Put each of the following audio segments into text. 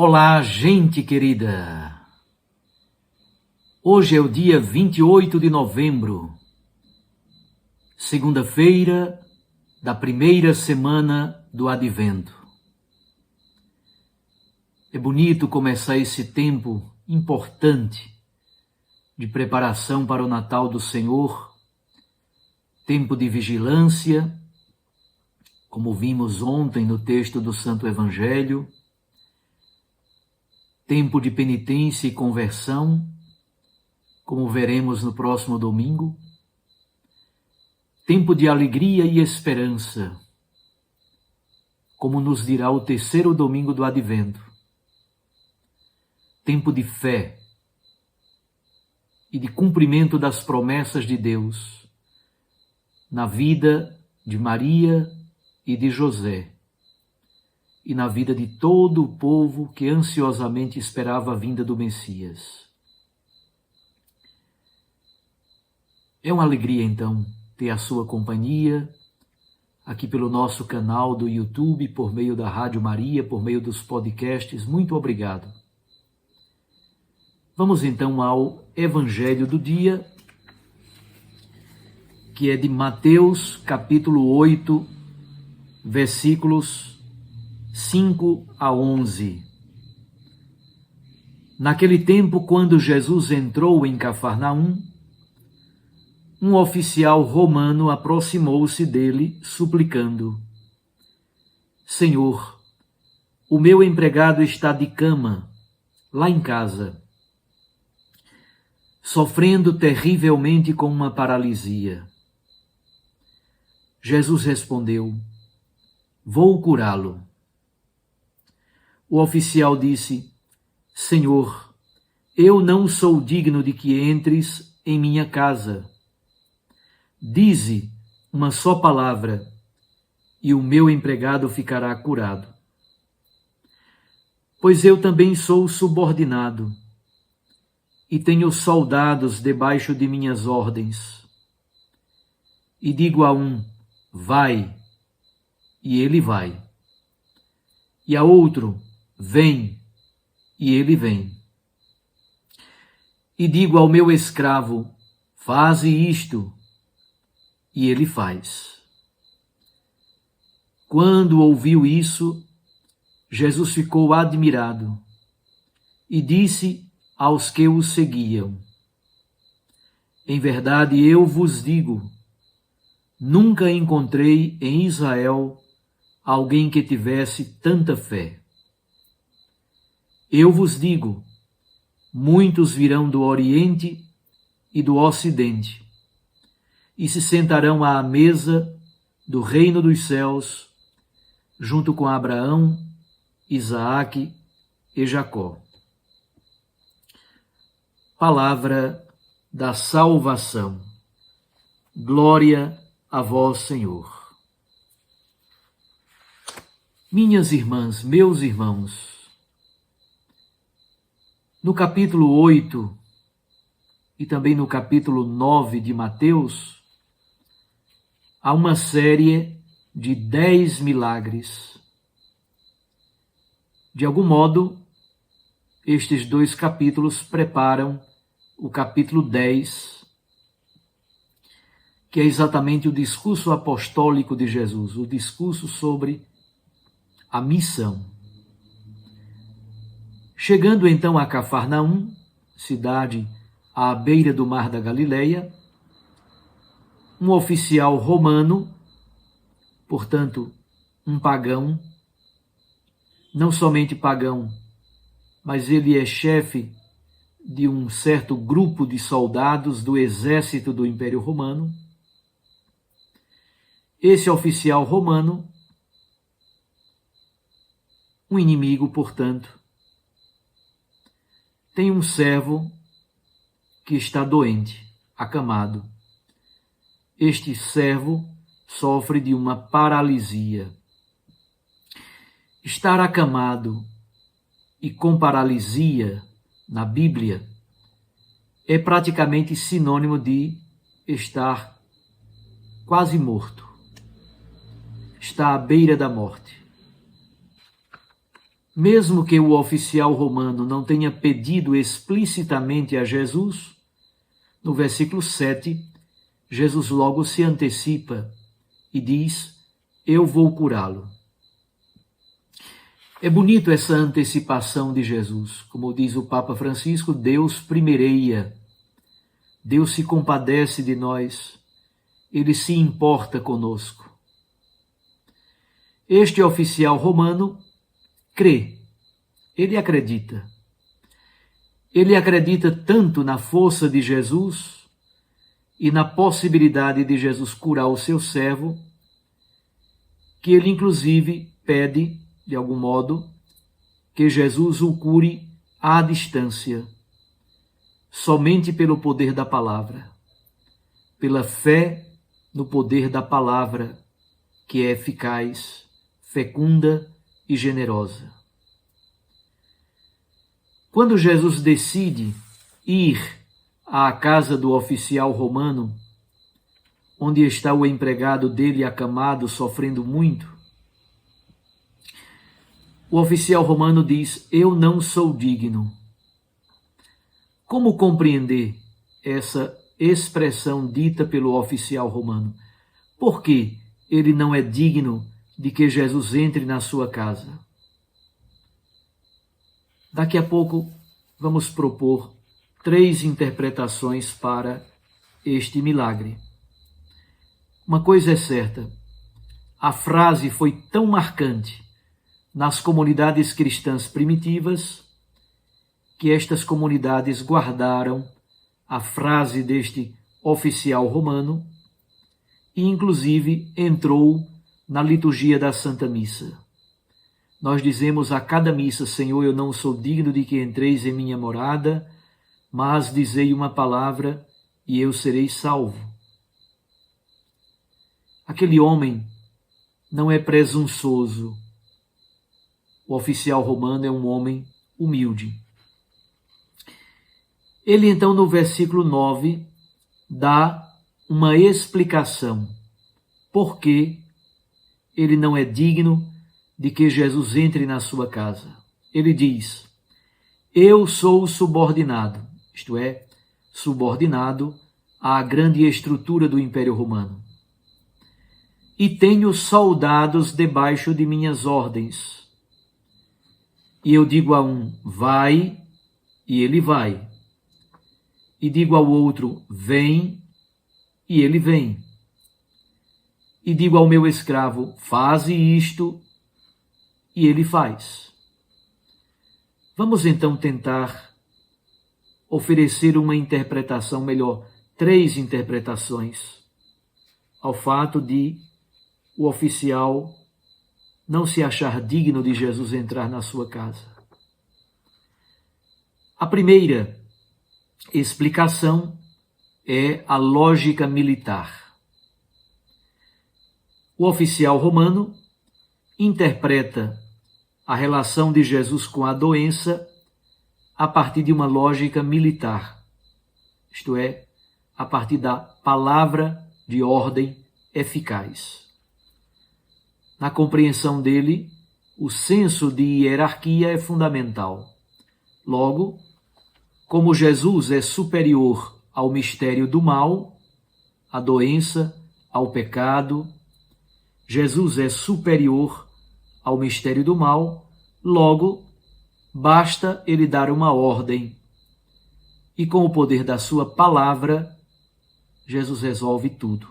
Olá, gente querida! Hoje é o dia 28 de novembro, segunda-feira da primeira semana do Advento. É bonito começar esse tempo importante de preparação para o Natal do Senhor, tempo de vigilância, como vimos ontem no texto do Santo Evangelho, tempo de penitência e conversão, como veremos no próximo domingo, tempo de alegria e esperança, como nos dirá o terceiro domingo do Advento, tempo de fé e de cumprimento das promessas de Deus na vida de Maria e de José, e na vida de todo o povo que ansiosamente esperava a vinda do Messias. É uma alegria, então, ter a sua companhia aqui pelo nosso canal do YouTube, por meio da Rádio Maria, por meio dos podcasts. Muito obrigado. Vamos, então, ao Evangelho do dia, que é de Mateus, capítulo 8, versículos 5 a 11. Naquele tempo, quando Jesus entrou em Cafarnaum, um oficial romano aproximou-se dele, suplicando: Senhor, o meu empregado está de cama, lá em casa, sofrendo terrivelmente com uma paralisia. Jesus respondeu: Vou curá-lo. O oficial disse: Senhor, eu não sou digno de que entres em minha casa. Dize uma só palavra e o meu empregado ficará curado. Pois eu também sou subordinado e tenho soldados debaixo de minhas ordens. E digo a um: vai, e ele vai. E a outro: vem, e ele vem. E digo ao meu escravo: faze isto, e ele faz. Quando ouviu isso, Jesus ficou admirado e disse aos que o seguiam: Em verdade eu vos digo, nunca encontrei em Israel alguém que tivesse tanta fé. Eu vos digo, muitos virão do Oriente e do Ocidente e se sentarão à mesa do reino dos céus, junto com Abraão, Isaque e Jacó. Palavra da salvação. Glória a vós, Senhor. Minhas irmãs, meus irmãos, no capítulo 8 e também no capítulo 9 de Mateus, há uma série de 10 milagres. De algum modo, estes dois capítulos preparam o capítulo 10, que é exatamente o discurso apostólico de Jesus, o discurso sobre a missão. Chegando então a Cafarnaum, cidade à beira do mar da Galileia, um oficial romano, portanto, um pagão, não somente pagão, mas ele é chefe de um certo grupo de soldados do exército do Império Romano. Esse oficial romano, um inimigo, portanto, tem um servo que está doente, acamado. Este servo sofre de uma paralisia. Estar acamado e com paralisia, na Bíblia, é praticamente sinônimo de estar quase morto. Está à beira da morte. mesmo que o oficial romano não tenha pedido explicitamente a Jesus, no versículo 7, Jesus logo se antecipa e diz: eu vou curá-lo. É bonito essa antecipação de Jesus. Como diz o Papa Francisco, Deus primeireia. Deus se compadece de nós. Ele se importa conosco. Este oficial romano crê. Ele acredita. Ele acredita tanto na força de Jesus e na possibilidade de Jesus curar o seu servo, que ele inclusive pede, de algum modo, que Jesus o cure à distância, somente pelo poder da palavra, pela fé no poder da palavra, que é eficaz, fecunda e generosa. Quando Jesus decide ir à casa do oficial romano, onde está o empregado dele acamado, sofrendo muito, o oficial romano diz: eu não sou digno. Como compreender essa expressão dita pelo oficial romano? Por que ele não é digno de que Jesus entre na sua casa? Daqui a pouco vamos propor 3 interpretações para este milagre. Uma coisa é certa: a frase foi tão marcante nas comunidades cristãs primitivas que estas comunidades guardaram a frase deste oficial romano e inclusive entrou na liturgia da Santa Missa. Nós dizemos a cada missa: Senhor, eu não sou digno de que entreis em minha morada, mas dizei uma palavra e eu serei salvo. Aquele homem não é presunçoso. O oficial romano é um homem humilde. Ele então, no versículo 9, dá uma explicação por que ele não é digno de que Jesus entre na sua casa. Ele diz: eu sou subordinado, isto é, subordinado à grande estrutura do Império Romano, e tenho soldados debaixo de minhas ordens. E eu digo a um: vai, e ele vai. E digo ao outro: vem, e ele vem. E digo ao meu escravo: faze isto, e ele faz. Vamos então tentar oferecer uma interpretação melhor, 3 interpretações, ao fato de o oficial não se achar digno de Jesus entrar na sua casa. A primeira explicação é a lógica militar. O oficial romano interpreta a relação de Jesus com a doença a partir de uma lógica militar, isto é, a partir da palavra de ordem eficaz. Na compreensão dele, o senso de hierarquia é fundamental. Logo, como Jesus é superior ao mistério do mal, à doença, ao pecado, Jesus é superior ao mistério do mal, logo, basta ele dar uma ordem. E com o poder da sua palavra, Jesus resolve tudo.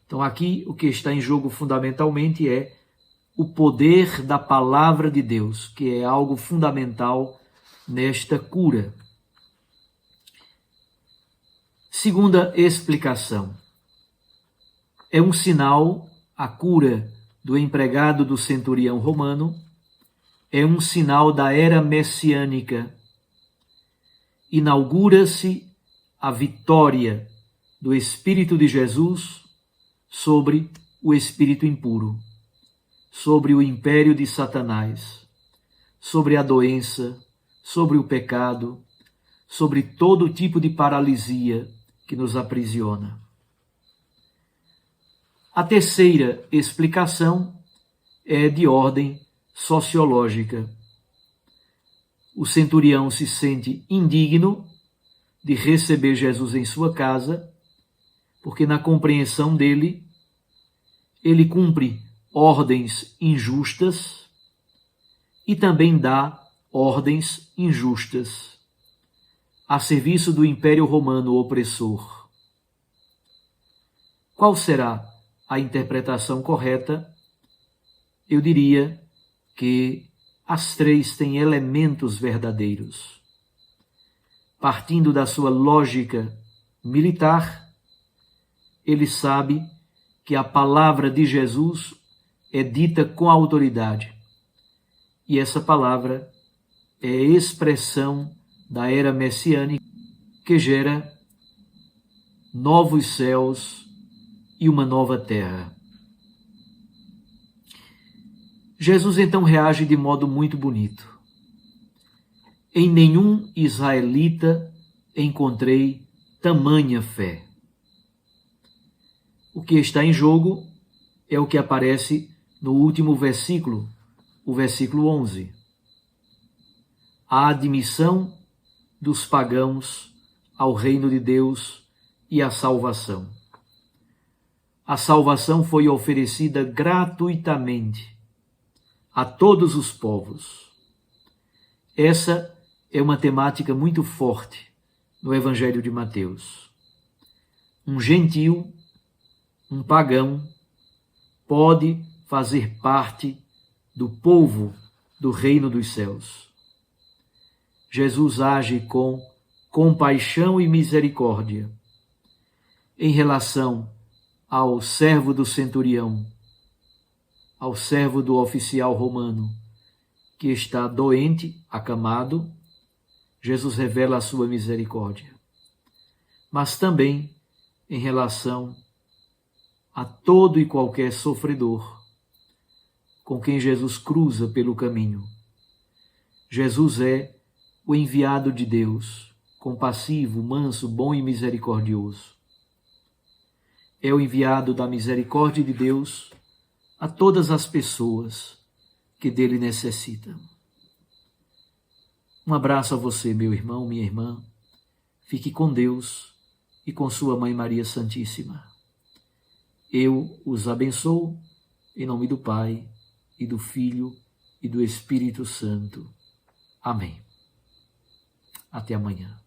Então aqui o que está em jogo fundamentalmente é o poder da palavra de Deus, que é algo fundamental nesta cura. Segunda explicação. É um sinal, a cura do empregado do centurião romano, é um sinal da era messiânica. Inaugura-se a vitória do Espírito de Jesus sobre o espírito impuro, sobre o império de Satanás, sobre a doença, sobre o pecado, sobre todo tipo de paralisia que nos aprisiona. A terceira explicação é de ordem sociológica. O centurião se sente indigno de receber Jesus em sua casa, porque na compreensão dele, ele cumpre ordens injustas e também dá ordens injustas a serviço do Império Romano opressor. Qual será a interpretação correta? Eu diria que as três têm elementos verdadeiros. Partindo da sua lógica militar, ele sabe que a palavra de Jesus é dita com autoridade. E essa palavra é a expressão da era messiânica que gera novos céus e uma nova terra. Jesus então reage de modo muito bonito. Em nenhum israelita encontrei tamanha fé. O que está em jogo é o que aparece no último versículo, o versículo 11. A admissão dos pagãos ao reino de Deus e a salvação. A salvação foi oferecida gratuitamente a todos os povos. Essa é uma temática muito forte no Evangelho de Mateus. Um gentil, um pagão, pode fazer parte do povo do reino dos céus. Jesus age com compaixão e misericórdia em relação ao servo do centurião, ao servo do oficial romano, que está doente, acamado. Jesus revela a sua misericórdia. Mas também em relação a todo e qualquer sofredor com quem Jesus cruza pelo caminho. Jesus é o enviado de Deus, compassivo, manso, bom e misericordioso. É o enviado da misericórdia de Deus a todas as pessoas que dele necessitam. Um abraço a você, meu irmão, minha irmã. Fique com Deus e com sua Mãe Maria Santíssima. Eu os abençoo em nome do Pai, e do Filho, e do Espírito Santo. Amém. Até amanhã.